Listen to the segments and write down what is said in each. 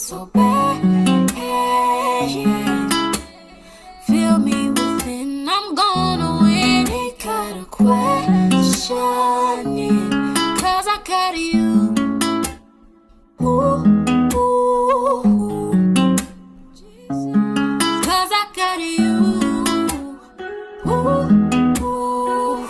so bad. Yeah. Feel me within, I'm gonna win. Ain't gotta question it, 'cause I got you. Ooh, ooh, ooh. 'Cause I got you. Ooh, ooh.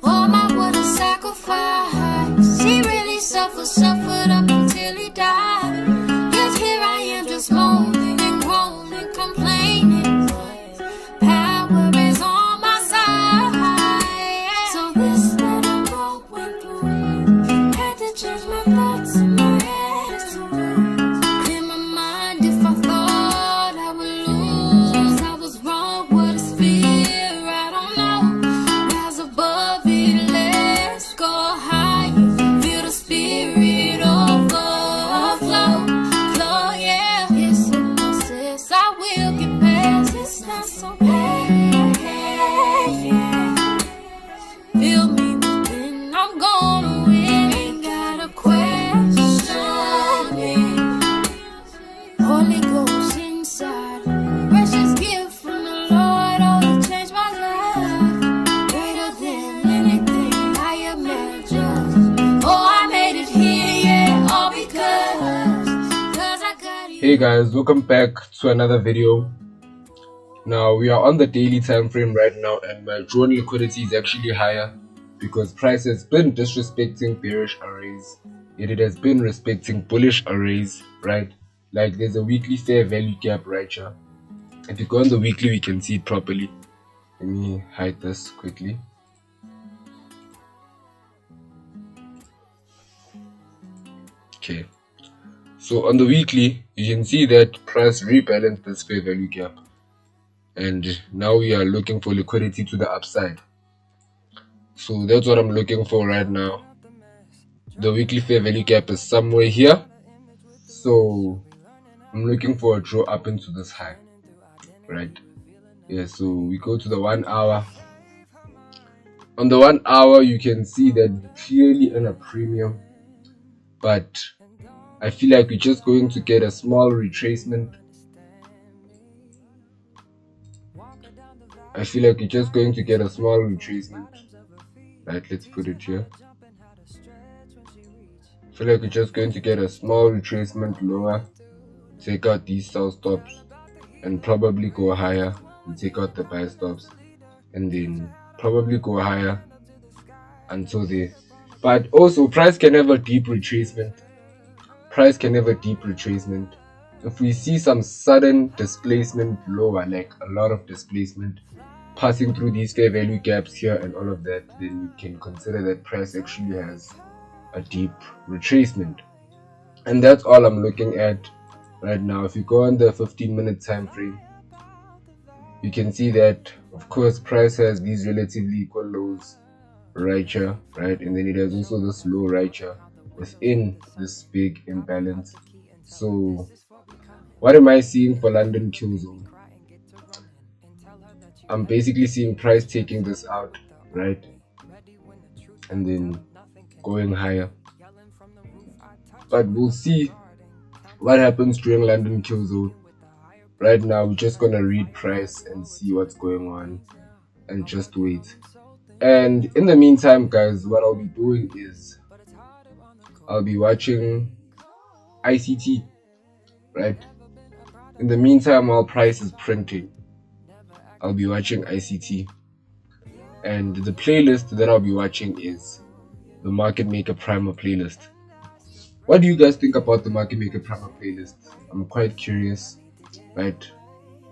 Oh my, what a sacrifice. He really suffered up until he died. Yet here I am just moaning and groaning, complaining. Power is on my side. So this that I'm going through, had to change my thoughts and my attitude. Clear my mind if I thought I would lose. I was wrong, what is fear? I don't know. Rise above it, let's go higher. Feel the spirit overflow. Flow, yeah. It's hypnosis, I will get past. It's not so bad, yeah. Feel me within, I'm gonna win. Ain't got a question it. Holy Ghost inside, precious gift from the Lord, oh, it changed my life. Greater than anything I imagined. Oh, I made it here, yeah, all because I got you. Hey guys, welcome back to another video. Now we are on the daily time frame right now, and my drawn liquidity is actually higher because price has been disrespecting bearish arrays, yet it has been respecting bullish arrays, right? Like there's a weekly fair value gap right here. If you go on the weekly, we can see it properly. Let me hide this quickly. Okay, so on the weekly you can see that price rebalanced this fair value gap, and now we are looking for liquidity to the upside. So that's what I'm looking for right now. The weekly fair value gap is somewhere here, so I'm looking for a draw up into this high, right? Yeah, so we go to the 1 hour. On the 1 hour you can see that we're clearly in a premium, but I feel like we're just going to get a small retracement. Right, let's put it here. I feel like we're just going to get a small retracement lower, take out these sell stops, and probably go higher and take out the buy stops, and then probably go higher until there. But also price can have a deep retracement. If we see some sudden displacement lower, like a lot of displacement passing through these fair value gaps here and all of that, then we can consider that price actually has a deep retracement. And that's all I'm looking at right now. If you go on the 15-minute time frame, you can see that of course price has these relatively equal lows right here, right? And then it has also this low right here within this big imbalance. So what am I seeing for London kill zone? I'm basically seeing price taking this out, right? And then going higher. But we'll see what happens during London kill zone. Right now we're just gonna read price and see what's going on and just wait. And in the meantime guys, what I'll be doing is I'll be watching ICT, right? In the meantime, while price is printing, I'll be watching ICT, and the playlist that I'll be watching is the Market Maker Primer playlist. What do you guys think about the Market Maker Primer playlist? I'm quite curious, right?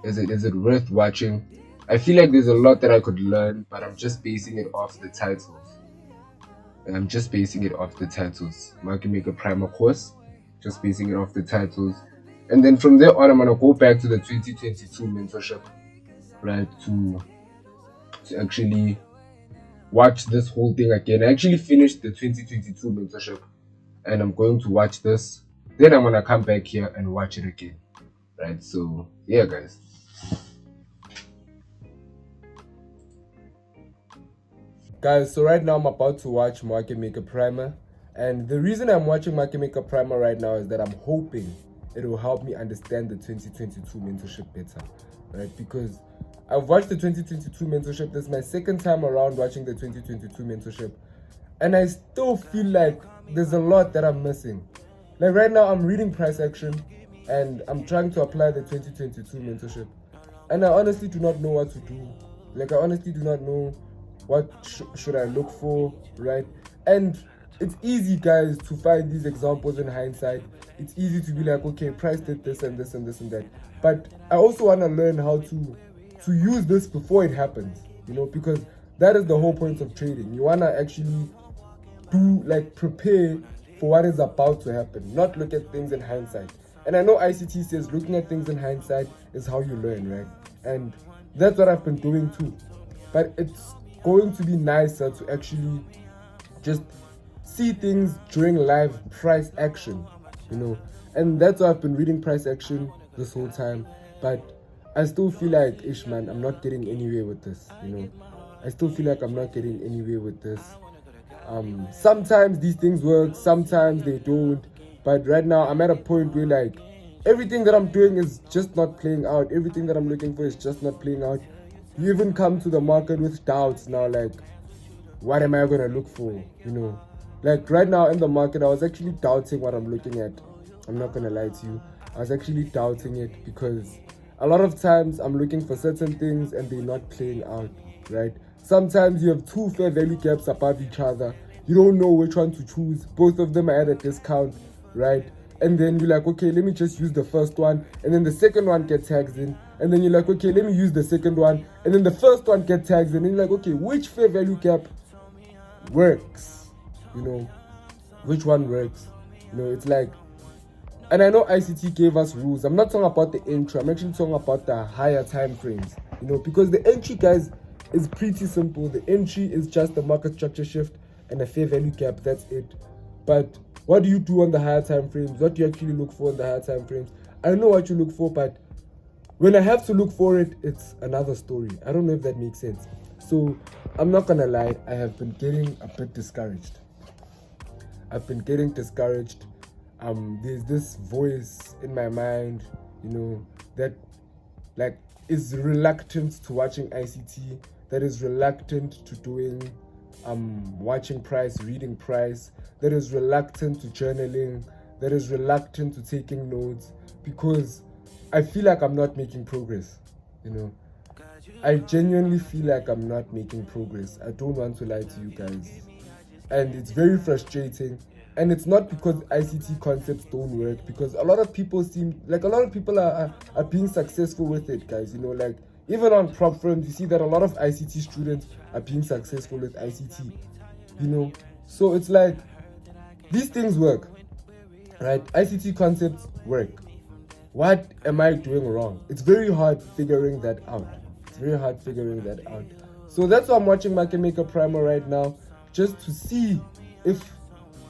Is it worth watching? I feel like there's a lot that I could learn, but I'm just basing it off the titles. Market Maker Primer course, just basing it off the titles. And then from there on, I'm gonna go back to the 2022 mentorship, right? To actually watch this whole thing again. I actually finished the 2022 mentorship, and I'm going to watch this. Then I'm gonna come back here and watch it again, right? So yeah, guys. So right now I'm about to watch Market Maker Primer. And the reason I'm watching Market Maker Primer right now is that I'm hoping it will help me understand the 2022 mentorship better, right? Because I've watched the 2022 mentorship. This is my second time around watching the 2022 mentorship, and I still feel like there's a lot that I'm missing. Like right now, I'm reading price action, and I'm trying to apply the 2022 mentorship, and I honestly do not know what to do. Like I honestly do not know what should I look for, right? And it's easy, guys, to find these examples in hindsight. It's easy to be like, okay, price did this and this and this and that. But I also want to learn how to use this before it happens, because that is the whole point of trading. You want to actually prepare for what is about to happen, not look at things in hindsight. And I know ICT says looking at things in hindsight is how you learn, right? And that's what I've been doing too. But it's going to be nicer to actually just see things during live price action, and that's why I've been reading price action this whole time. But I still feel like, man, I'm not getting anywhere with this, I still feel like I'm not getting anywhere with this. Sometimes these things work, sometimes they don't. But right now I'm at a point where like everything that I'm doing is just not playing out. Everything that I'm looking for is just not playing out. You even come to the market with doubts now, like, what am I gonna look for? Like right now in the market, I was actually doubting what I'm looking at. I'm not gonna lie to you. I was actually doubting it because a lot of times I'm looking for certain things and they're not playing out, right? Sometimes you have two fair value gaps above each other. You don't know which one to choose. Both of them are at a discount, right? And then you're like, okay, let me just use the first one. And then the second one gets tags in. And then you're like, okay, let me use the second one. And then the first one gets tags in. And you're like, okay, which fair value gap works? Which one works? It's like, and I know ICT gave us rules. I'm not talking about the entry. I'm actually talking about the higher time frames. Because the entry, guys, is pretty simple. The entry is just the market structure shift and a fair value gap. That's it. But what do you do on the higher time frames? What do you actually look for on the higher time frames? I know what you look for, but when I have to look for it, it's another story. I don't know if that makes sense. So I'm not gonna lie, I have been getting a bit discouraged. There's this voice in my mind, that like is reluctant to watching ICT, that is reluctant to doing watching price, reading price, that is reluctant to journaling, that is reluctant to taking notes, because I feel like I'm not making progress. I genuinely feel like I'm not making progress. I don't want to lie to you guys. And it's very frustrating. And it's not because ICT concepts don't work, because a lot of people are being successful with it, guys. Like even on prop firms, you see that a lot of ICT students are being successful with ICT. So it's like these things work, right? ICT concepts work. What am I doing wrong? It's very hard figuring that out. So that's why I'm watching Market Maker Primer right now, just to see if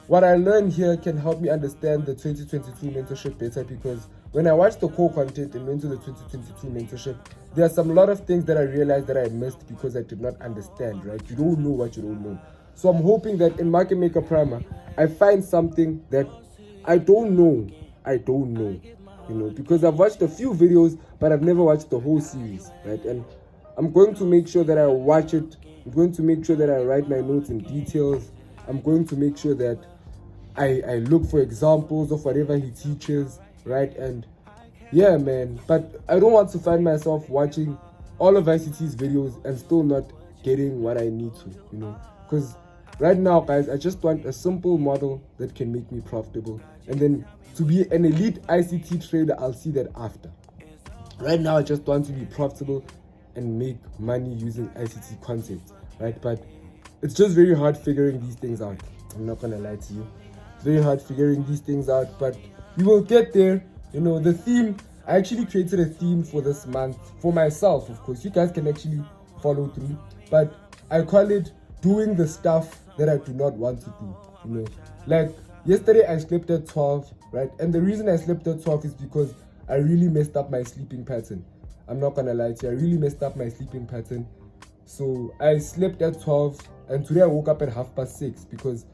what I learned here can help me understand the 2022 mentorship better. Because when I watched the core content and went to the 2022 mentorship, there are a lot of things that I realized that I missed because I did not understand, right? You don't know what you don't know. So I'm hoping that in Market Maker Primer, I find something that I don't know, because I've watched a few videos, but I've never watched the whole series, right? And I'm going to make sure that I watch it. I'm going to make sure that I write my notes in details. I'm going to make sure that I look for examples of whatever he teaches, right? And yeah, man, but I don't want to find myself watching all of ICT's videos and still not getting what I need to, because right now, guys, I just want a simple model that can make me profitable. And then to be an elite ICT trader, I'll see that after. Right now, I just want to be profitable and make money using ICT concepts, right? But it's just very hard figuring these things out. I'm not gonna lie to you. It's very hard figuring these things out, but you will get there. The theme, I actually created a theme for this month for myself, of course. You guys can actually follow through, but I call it doing the stuff that I do not want to do. Like yesterday I slept at 12, right? And the reason I slept at 12 is because I really messed up my sleeping pattern. I'm not gonna lie to you, I really messed up my sleeping pattern. So I slept at 12, and today I woke up at 6:30 because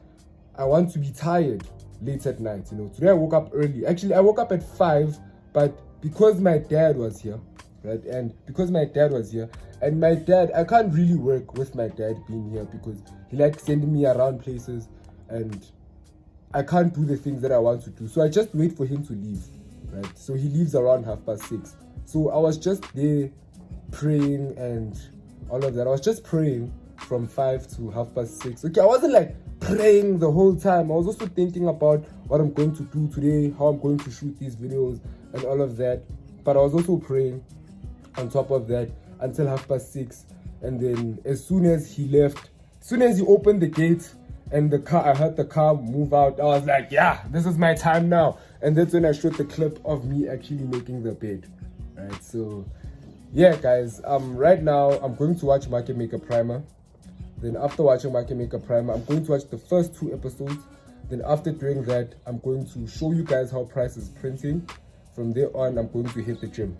I want to be tired late at night. Today I woke up early. Actually, I woke up at 5, but because my dad was here, right? And because my dad was here, and my dad, I can't really work with my dad being here because he likes sending me around places, and I can't do the things that I want to do. So I just wait for him to leave, right? So he leaves around 6:30. So I was just there praying and all of that. I was just praying from 5 to 6:30. Okay, I wasn't like praying the whole time. I was also thinking about what I'm going to do today, how I'm going to shoot these videos and all of that. But I was also praying on top of that until 6:30. And then as soon as he left, as soon as he opened the gate and I heard the car move out, I was like, yeah, this is my time now. And that's when I showed the clip of me actually making the bed, right? So yeah, guys, right now I'm going to watch Market Maker Primer. Then after watching Market Maker Primer, I'm going to watch the first 2 episodes. Then after doing that, I'm going to show you guys how price is printing. From there on, I'm going to hit the gym.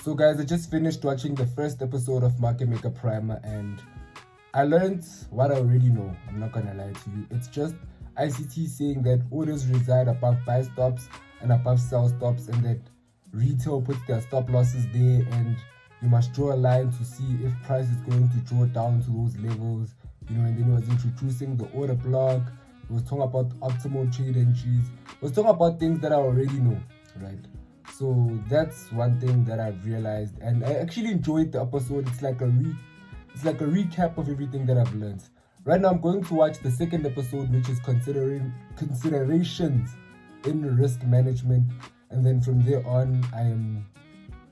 So guys, I just finished watching the first episode of Market Maker Primer and I learned what I already know. I'm not gonna lie to you. It's just ICT saying that orders reside above buy stops and above sell stops, and that retail puts their stop losses there, and you must draw a line to see if price is going to draw down to those levels. And then he was introducing the order block. He was talking about optimal trade entries. He was talking about things that I already know, right? So that's one thing that I've realized, and I actually enjoyed the episode. It's like a recap of everything that I've learned. Right now I'm going to watch the second episode, which is considerations in risk management, and then from there on I am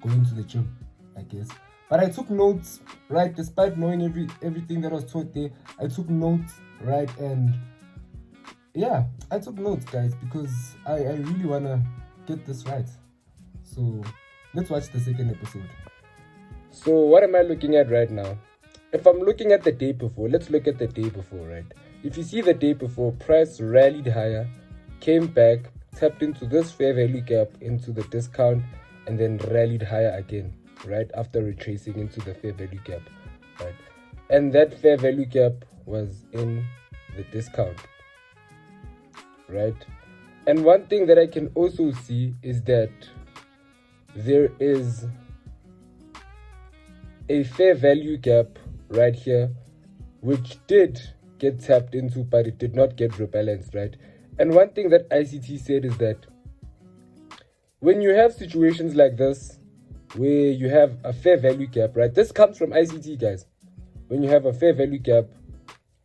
going to the gym, I guess. But I took notes, right? Despite knowing everything that was taught there, I took notes, right? And yeah, I took notes, guys, because I really wanna get this right. So let's watch the second episode. So what am I looking at right now? If I'm looking at the day before, let's look at the day before, right? If you see the day before, price rallied higher, came back, tapped into this fair value gap into the discount, and then rallied higher again, right? After retracing into the fair value gap, right? And that fair value gap was in the discount, right? And one thing that I can also see is that there is a fair value gap right here, which did get tapped into, but it did not get rebalanced, right? And one thing that ICT said is that when you have situations like this, where you have a fair value gap, right? This comes from ICT, guys. When you have a fair value gap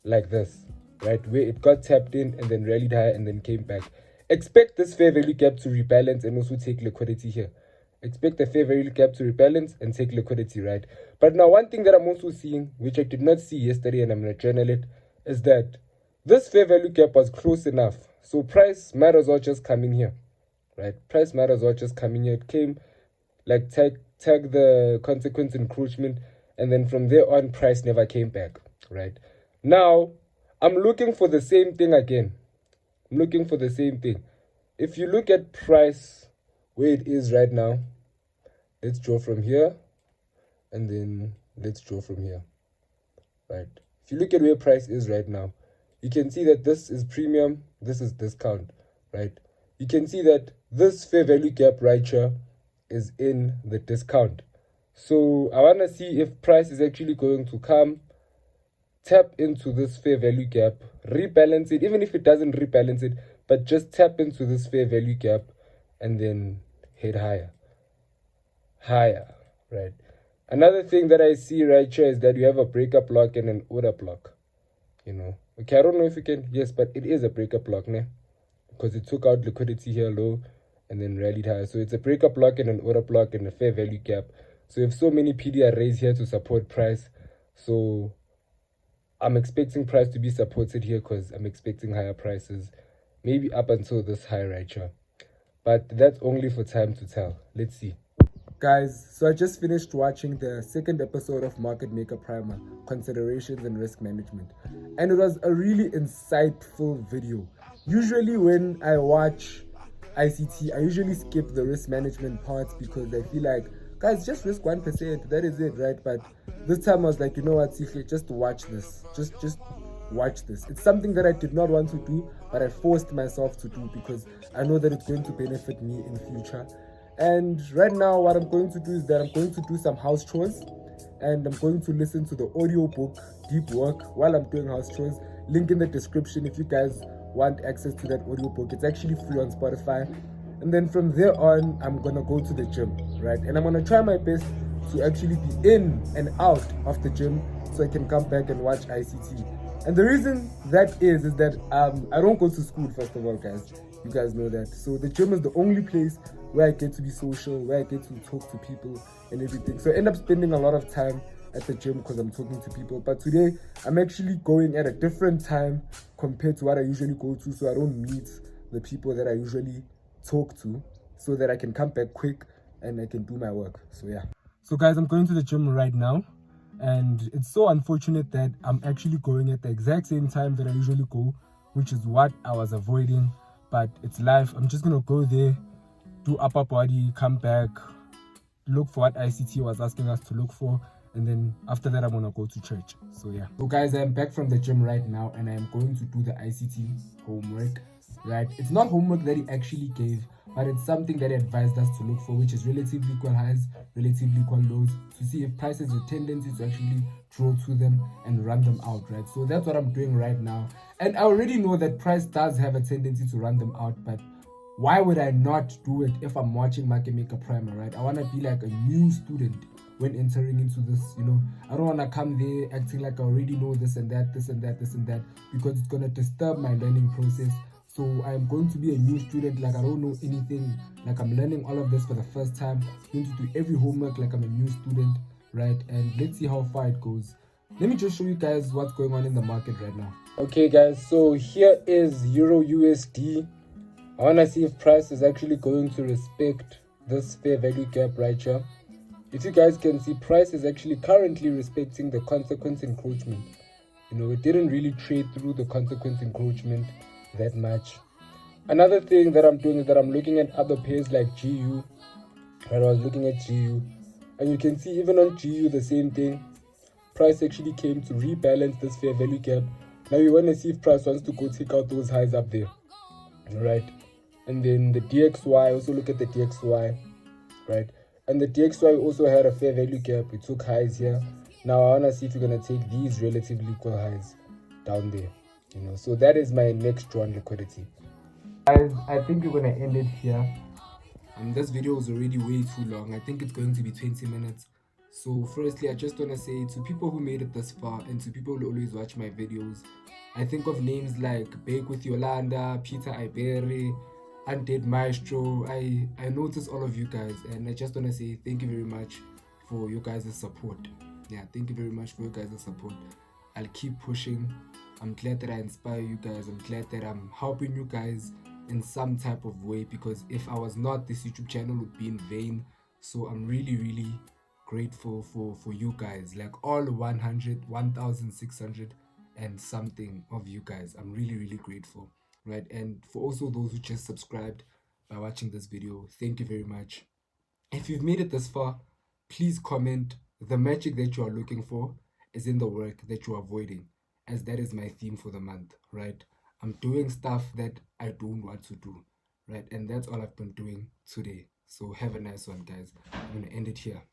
like this, right? Where it got tapped in and then rallied higher and then came back. Expect this fair value gap to rebalance and also take liquidity here. Expect the fair value gap to rebalance and take liquidity, right? But now one thing that I'm also seeing, which I did not see yesterday and I'm going to journal it, is that this fair value gap was close enough. So price might as well just come in here, right? Price might as well just come in here. It came like tag the consequence encroachment, and then from there on, price never came back, right? Now, I'm looking for the same thing again. I'm looking for the same thing. If you look at price where it is right now, let's draw from here, and then let's draw from here, right? If you look at where price is right now, you can see that this is premium, this is discount, right? You can see that this fair value gap right here is in the discount. So I want to see if price is actually going to come, tap into this fair value gap, rebalance it, even if it doesn't rebalance it, but just tap into this fair value gap and then head higher, right? Another thing that I see right here is that you have a breaker block and an order block, Okay, I don't know if you can, yes, but it is a breaker block, ne? Because it took out liquidity here low and then rallied higher. So it's a breaker block and an order block and a fair value gap. So you have so many PDRAs here to support price. So I'm expecting price to be supported here because I'm expecting higher prices, maybe up until this high right here. But that's only for time to tell. Let's see. Guys, so I just finished watching the second episode of Market Maker Primer, Considerations and Risk Management. And it was a really insightful video. Usually when I watch ICT, I usually skip the risk management parts because I feel like, guys, just risk 1%, that is it, right? But this time I was like, you know what, Sihle, just watch this. Just watch this. It's something that I did not want to do, but I forced myself to do because I know that it's going to benefit me in future. And right now what I'm going to do is that I'm going to do some house chores, and I'm going to listen to the audio book Deep Work while I'm doing house chores. Link in the description if you guys want access to that audio book. It's actually free on Spotify. And then from there on, I'm gonna go to the gym, right? And I'm gonna try my best to actually be in and out of the gym so I can come back and watch ICT. And the reason that is that I don't go to school, first of all, guys. You guys know that. So the gym is the only place where I get to be social, where I get to talk to people and everything. So I end up spending a lot of time at the gym because I'm talking to people. But today I'm actually going at a different time compared to what I usually go to, so I don't meet the people that I usually talk to, so that I can come back quick and I can do my work. So yeah. So guys, I'm going to the gym right now, and it's so unfortunate that I'm actually going at the exact same time that I usually go, which is what I was avoiding. But it's life. I'm just gonna go there, do upper body, come back, look for what ICT was asking us to look for, and then after that I'm gonna go to church. So yeah. So guys, I'm back from the gym right now, and I'm going to do the ICT homework, right? It's not homework that he actually gave, but it's something that he advised us to look for, which is relatively equal highs, relatively equal lows, to see if prices have a tendency to actually draw to them and run them out, right? So that's what I'm doing right now. And I already know that price does have a tendency to run them out, but why would I not do it if I'm watching Market Maker Primer, right? I want to be like a new student when entering into this, you know. I don't want to come there acting like I already know this and that, this and that, this and that, because it's going to disturb my learning process. So I'm going to be a new student, like I don't know anything, like I'm learning all of this for the first time. I'm going to do every homework like I'm a new student, right? And let's see how far it goes. Let me just show you guys what's going on in the market right now. Okay guys, so here is Euro USD. I want to see if price is actually going to respect this fair value gap right here. If you guys can see, price is actually currently respecting the consequence encroachment. You know, it didn't really trade through the consequence encroachment that much. Another thing that I'm doing is that I'm looking at other pairs like GU. Right, I was looking at GU, and you can see even on GU the same thing. Price actually came to rebalance this fair value gap. Now we want to see if price wants to go take out those highs up there, right? And then the DXY, also look at the DXY, right? And the DXY also had a fair value gap. We took highs here. Now I want to see if we're going to take these relatively equal highs down there, you know. So that is my next drawn liquidity. Guys, I think we're going to end it here. This video is already way too long. I think it's going to be 20 minutes. So firstly, I just want to say to people who made it this far and to people who always watch my videos, I think of names like Bake with Yolanda, Peter Iberi, Undead Maestro. I notice all of you guys, and I just want to say thank you very much for your guys' support. Yeah, thank you very much for your guys' support. I'll keep pushing. I'm glad that I inspire you guys. I'm glad that I'm helping you guys in some type of way, because if I was not, this YouTube channel would be in vain. So I'm really grateful for you guys, like all 1,600 and something of you guys. I'm really grateful, right? And for also those who just subscribed by watching this video, thank you very much. If you've made it this far, please comment. The magic that you are looking for is in the work that you're avoiding, as that is my theme for the month, right? I'm doing stuff that I don't want to do, right? And that's all I've been doing today. So have a nice one, guys. I'm gonna end it here.